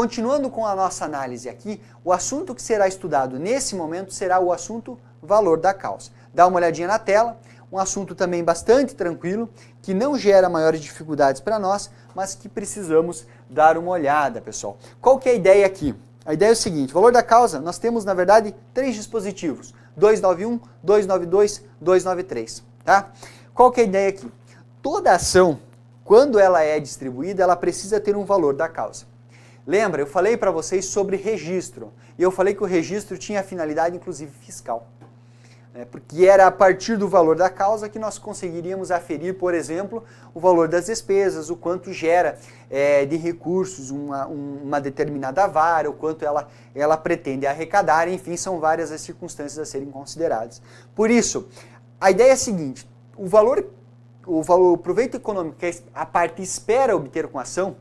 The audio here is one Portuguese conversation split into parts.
continuando com a nossa análise aqui, o assunto que será estudado nesse momento será o assunto valor da causa. Dá uma olhadinha na tela, um assunto também bastante tranquilo, que não gera maiores dificuldades para nós, mas que precisamos dar uma olhada, pessoal. Qual que é a ideia aqui? A ideia é o seguinte, valor da causa, nós temos, na verdade, 3 dispositivos, 291, 292, 293, tá? Qual que é a ideia aqui? Toda ação, quando ela é distribuída, ela precisa ter um valor da causa. Lembra, eu falei para vocês sobre registro, e eu falei que o registro tinha finalidade, inclusive, fiscal. Porque era a partir do valor da causa que nós conseguiríamos aferir, por exemplo, o valor das despesas, o quanto gera de recursos uma determinada vara, o quanto ela pretende arrecadar, enfim, são várias as circunstâncias a serem consideradas. Por isso, a ideia é a seguinte, o proveito econômico que a parte espera obter com a ação,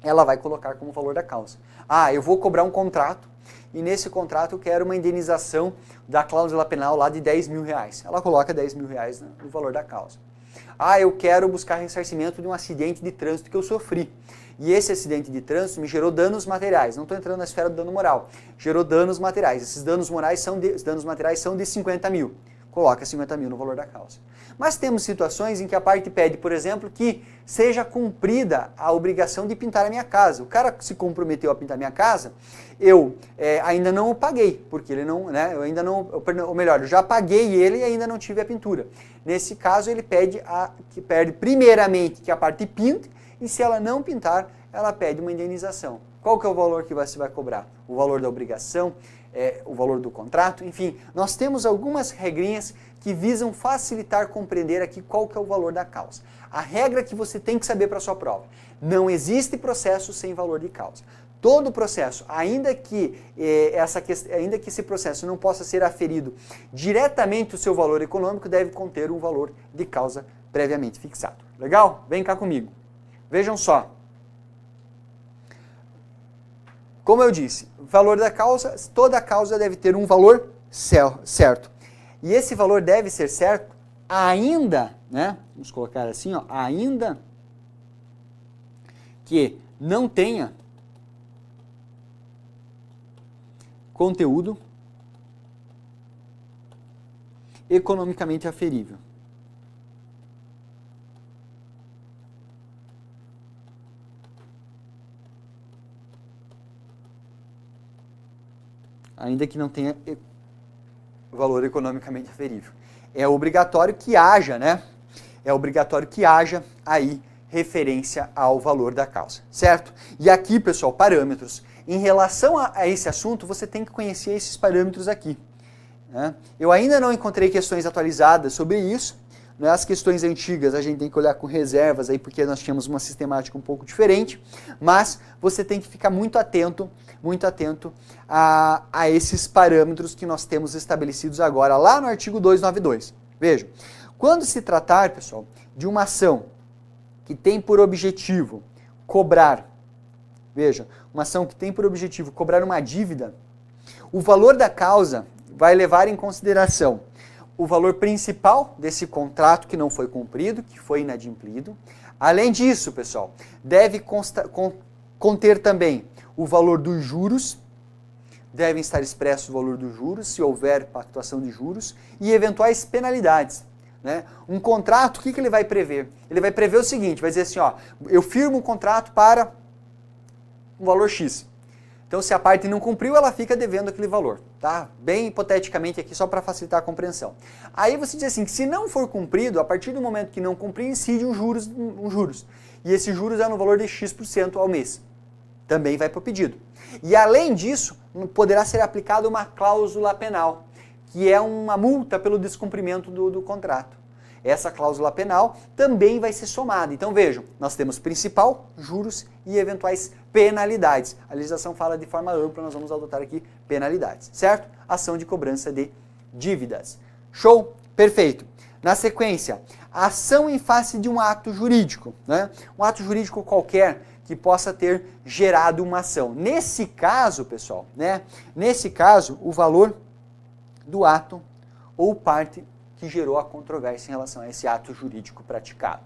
ela vai colocar como valor da causa. Ah, eu vou cobrar um contrato, e nesse contrato eu quero uma indenização da cláusula penal lá de 10 mil reais. Ela coloca 10 mil reais no valor da causa. Ah, eu quero buscar ressarcimento de um acidente de trânsito que eu sofri. E esse acidente de trânsito me gerou danos materiais. Não estou entrando na esfera do dano moral. Gerou danos materiais. Esses danos materiais são de 50 mil. Coloca 50 mil no valor da causa. Mas temos situações em que a parte pede, por exemplo, que seja cumprida a obrigação de pintar a minha casa. O cara se comprometeu a pintar a minha casa, eu ainda não o paguei, porque ele não, né, eu já paguei ele e ainda não tive a pintura. Nesse caso, ele pede primeiramente que a parte pinte, e se ela não pintar, ela pede uma indenização. Qual que é o valor que você vai cobrar? O valor da obrigação, o valor do contrato, enfim, nós temos algumas regrinhas que visam facilitar compreender aqui qual que é o valor da causa. A regra que você tem que saber para a sua prova, não existe processo sem valor de causa. Todo processo, ainda que esse processo não possa ser aferido diretamente o seu valor econômico, deve conter um valor de causa previamente fixado. Legal? Vem cá comigo. Vejam só. Como eu disse, valor da causa, toda causa deve ter um valor certo. E esse valor deve ser certo ainda, né? Vamos colocar assim, ó, ainda que não tenha conteúdo economicamente aferível. Ainda que não tenha valor economicamente aferível. É obrigatório que haja, né? É obrigatório que haja aí referência ao valor da causa, certo? E aqui, pessoal, parâmetros. Em relação a esse assunto, você tem que conhecer esses parâmetros aqui, né? Eu ainda não encontrei questões atualizadas sobre isso, né? As questões antigas a gente tem que olhar com reservas aí, porque nós tínhamos uma sistemática um pouco diferente, mas você tem que ficar muito atento a esses parâmetros que nós temos estabelecidos agora lá no artigo 292. Vejam, quando se tratar, pessoal, de uma ação que tem por objetivo cobrar, veja, uma ação que tem por objetivo cobrar uma dívida, o valor da causa vai levar em consideração o valor principal desse contrato que não foi cumprido, que foi inadimplido. Além disso, pessoal, deve conter também o valor dos juros, devem estar expressos o valor dos juros, se houver pactuação de juros, e eventuais penalidades, né? Um contrato, o que ele vai prever? Ele vai prever o seguinte, vai dizer assim, ó, eu firmo um contrato para um valor X. Então, se a parte não cumpriu, ela fica devendo aquele valor, tá? Bem hipoteticamente aqui, só para facilitar a compreensão. Aí você diz assim, que se não for cumprido, a partir do momento que não cumprir, incide um juros. E esse juros é no valor de X% ao mês. Também vai para o pedido. E além disso, poderá ser aplicada uma cláusula penal, que é uma multa pelo descumprimento do contrato. Essa cláusula penal também vai ser somada. Então vejam, nós temos principal, juros e eventuais penalidades. A legislação fala de forma ampla, nós vamos adotar aqui penalidades, certo? Ação de cobrança de dívidas. Show? Perfeito. Na sequência, ação em face de um ato jurídico, né? Um ato jurídico qualquer que possa ter gerado uma ação. Nesse caso, pessoal, né? Nesse caso, o valor do ato ou parte que gerou a controvérsia em relação a esse ato jurídico praticado.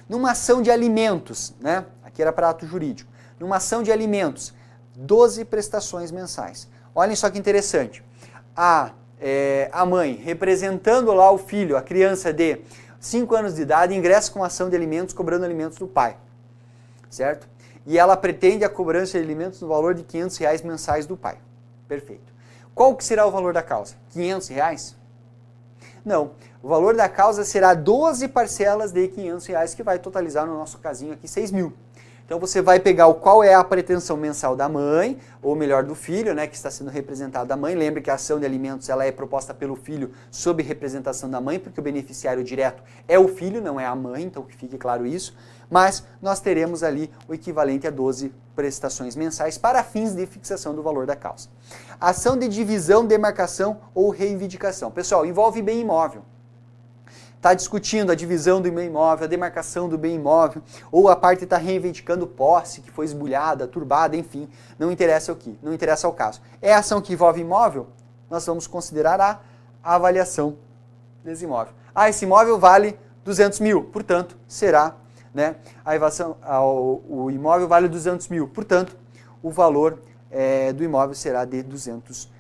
Numa ação de alimentos, né? Aqui era para ato jurídico. Numa ação de alimentos, 12 prestações mensais. Olhem só que interessante. A mãe, representando lá o filho, a criança de 5 anos de idade, ingressa com ação de alimentos, cobrando alimentos do pai. Certo? E ela pretende a cobrança de alimentos no valor de R$500 mensais do pai. Perfeito. Qual que será o valor da causa? R$500? Não. O valor da causa será 12 parcelas de R$500, que vai totalizar, no nosso casinho aqui, 6 mil. Então você vai pegar qual é a pretensão mensal da mãe, ou melhor, do filho, né, que está sendo representado da mãe. Lembre que a ação de alimentos ela é proposta pelo filho sob representação da mãe, porque o beneficiário direto é o filho, não é a mãe, então que fique claro isso. Mas nós teremos ali o equivalente a 12 prestações mensais para fins de fixação do valor da causa. Ação de divisão, demarcação ou reivindicação. Pessoal, envolve bem imóvel. Está discutindo a divisão do bem imóvel, a demarcação do bem imóvel, ou a parte está reivindicando posse que foi esbulhada, turbada, enfim, não interessa o que, não interessa o caso. É ação que envolve imóvel, nós vamos considerar a avaliação desse imóvel. Esse imóvel vale 200 mil, portanto, será, né, o imóvel vale 200 mil, portanto, o valor do imóvel será de 200,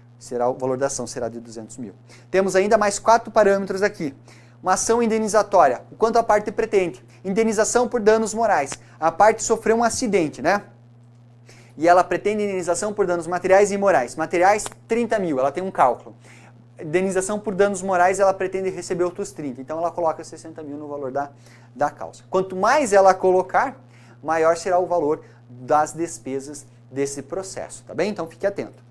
o valor da ação será de 200 mil. Temos ainda mais 4 parâmetros aqui. Uma ação indenizatória, o quanto a parte pretende. Indenização por danos morais. A parte sofreu um acidente, né? E ela pretende indenização por danos materiais e morais. Materiais, 30 mil, ela tem um cálculo. Indenização por danos morais, ela pretende receber outros 30. Então ela coloca 60 mil no valor da causa. Quanto mais ela colocar, maior será o valor das despesas desse processo, tá bem? Então fique atento.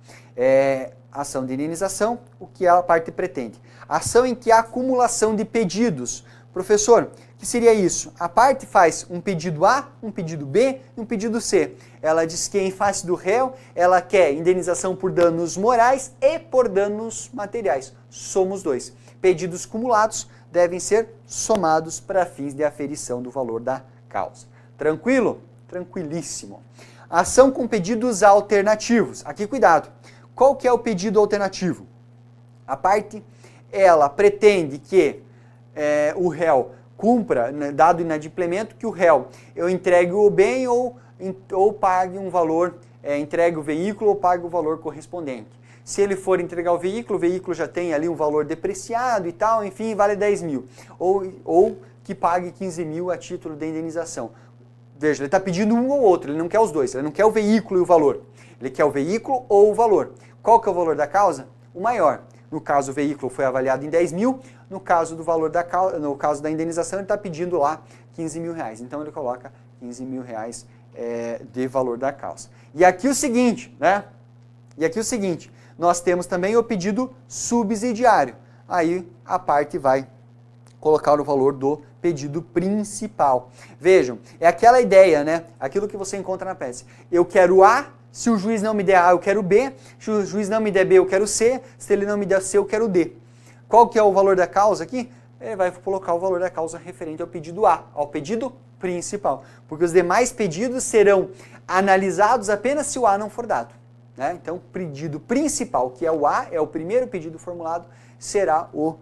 Ação de indenização, o que a parte pretende. Ação em que há acumulação de pedidos. Professor, o que seria isso? A parte faz um pedido A, um pedido B e um pedido C. Ela diz que em face do réu, ela quer indenização por danos morais e por danos materiais. Somos 2. Pedidos cumulados devem ser somados para fins de aferição do valor da causa. Tranquilo? Tranquilíssimo. Ação com pedidos alternativos. Aqui cuidado. Qual que é o pedido alternativo? A parte, ela pretende que o réu cumpra, né, dado inadimplemento, que o réu entregue o bem ou pague um valor, entregue o veículo ou pague o valor correspondente. Se ele for entregar o veículo já tem ali um valor depreciado e tal, enfim, vale 10 mil. Ou que pague 15 mil a título de indenização. Veja, ele está pedindo um ou outro, ele não quer os dois, ele não quer o veículo e o valor. Ele quer o veículo ou o valor. Qual que é o valor da causa? O maior. No caso, o veículo foi avaliado em 10 mil, no caso do valor da causa, no caso da indenização, ele está pedindo lá 15 mil reais. Então ele coloca 15 mil reais de valor da causa. E aqui o seguinte, né? Nós temos também o pedido subsidiário. Aí a parte vai colocar o valor do pedido principal. Vejam, é aquela ideia, né? Aquilo que você encontra na peça. Eu quero A, se o juiz não me der A, eu quero B. Se o juiz não me der B, eu quero C. Se ele não me der C, eu quero D. Qual que é o valor da causa aqui? Ele vai colocar o valor da causa referente ao pedido A, ao pedido principal. Porque os demais pedidos serão analisados apenas se o A não for dado. Né? Então, o pedido principal, que é o A, é o primeiro pedido formulado, será o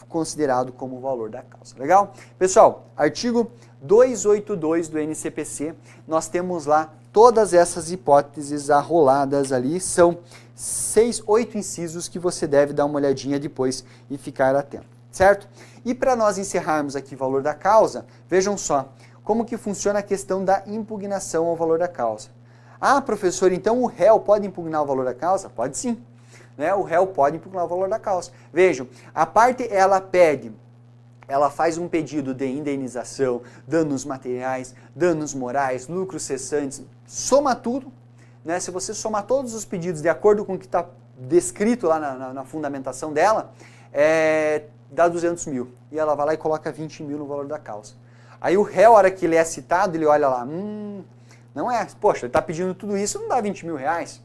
considerado como o valor da causa. Legal? Pessoal, artigo 282 do NCPC, nós temos lá todas essas hipóteses arroladas ali, são 8 incisos que você deve dar uma olhadinha depois e ficar atento, certo? E para nós encerrarmos aqui o valor da causa, vejam só, como que funciona a questão da impugnação ao valor da causa. Ah, professor, então o réu pode impugnar o valor da causa? Pode sim. Né? O réu pode impugnar o valor da causa. Vejam, a parte ela faz um pedido de indenização, danos materiais, danos morais, lucros cessantes, soma tudo, né? Se você somar todos os pedidos de acordo com o que está descrito lá na fundamentação dela, dá 200 mil. E ela vai lá e coloca 20 mil no valor da causa. Aí o réu, a hora que ele é citado, ele olha lá, não é, poxa, ele está pedindo tudo isso, não dá 20 mil reais.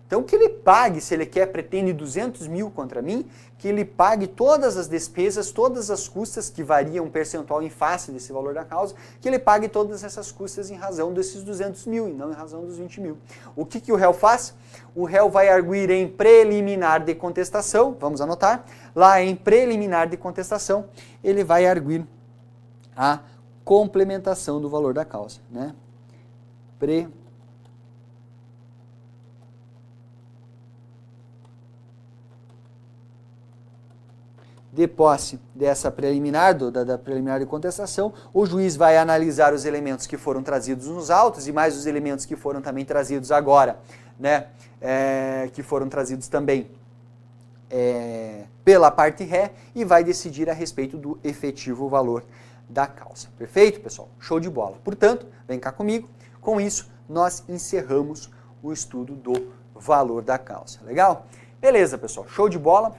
Então que ele pague, se ele pretende 200 mil contra mim, que ele pague todas as despesas, todas as custas, que variam um percentual em face desse valor da causa, que ele pague todas essas custas em razão desses 200 mil e não em razão dos 20 mil. O que o réu faz? O réu vai arguir em preliminar de contestação, vamos anotar, lá em preliminar de contestação, ele vai arguir a complementação do valor da causa, né? de posse dessa preliminar, da preliminar de contestação, o juiz vai analisar os elementos que foram trazidos nos autos e mais os elementos que foram também trazidos agora, né, que foram trazidos também pela parte ré e vai decidir a respeito do efetivo valor da causa. Perfeito, pessoal? Show de bola. Portanto, vem cá comigo. Com isso, nós encerramos o estudo do valor da causa. Legal? Beleza, pessoal. Show de bola.